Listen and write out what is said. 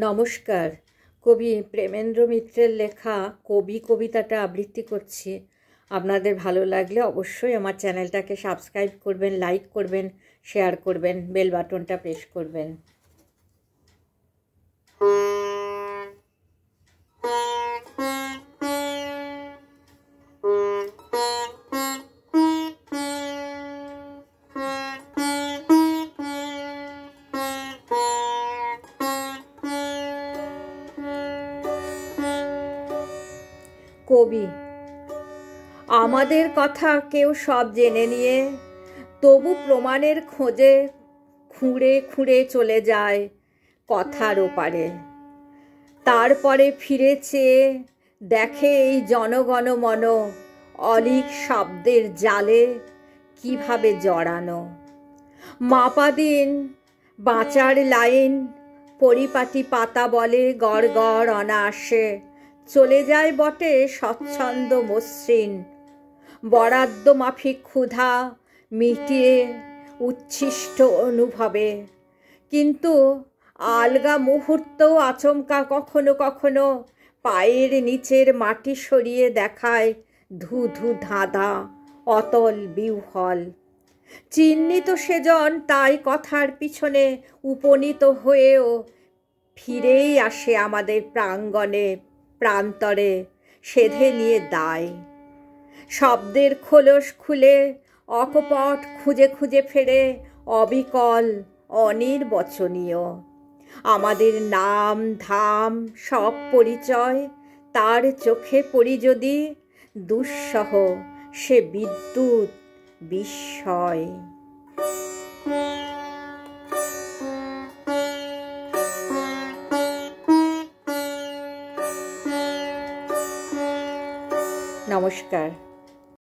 নমস্কার। কবি প্রেমেন্দ্র মিত্রের লেখা কবি কবিতাটা আবৃত্তি করছি। আপনাদের ভালো লাগলে অবশ্যই আমার চ্যানেলটাকে সাবস্ক্রাইব করবেন, লাইক করবেন, শেয়ার করবেন, বেল বাটনটা প্রেস করবেন। কবি, আমাদের কথা কেউ সব জেনে নিয়ে তবু প্রমাণের খোঁজে খুঁড়ে খুঁড়ে চলে যায় কথার ওপারে। তারপরে ফিরে চেয়ে দেখে এই জনগণমন অলীক শব্দের জালে কিভাবে জড়ানো। মাপাদিন বাঁচার লাইন পরিপাটি পাতা বলে গড় গড় অনায়াসে চলে যায় বটে স্বচ্ছন্দ মসৃণ। বরাদ্দ মাফিক ক্ষুধা মিটিয়ে উচ্ছিষ্ট অনুভবে, কিন্তু আলগা মুহূর্তও আচমকা কখনো কখনো পায়ের নিচের মাটি সরিয়ে দেখায় ধু ধু ধাঁধা অতল বিহ্বল। চিহ্নিত সেজন তাই কথার পিছনে উপনীত হয়েও ফিরেই আসে আমাদের প্রাঙ্গণে প্রান্তরে সেধে নিয়ে দায়। শব্দের খোলস খুলে অকপট খুঁজে খুঁজে ফেরে অবিকল অনির্বচনীয়। আমাদের নাম ধাম সব পরিচয় তার চোখে পড়ি যদি দুঃসহ সে বিদ্যুৎ বিস্ময়। নমস্কার।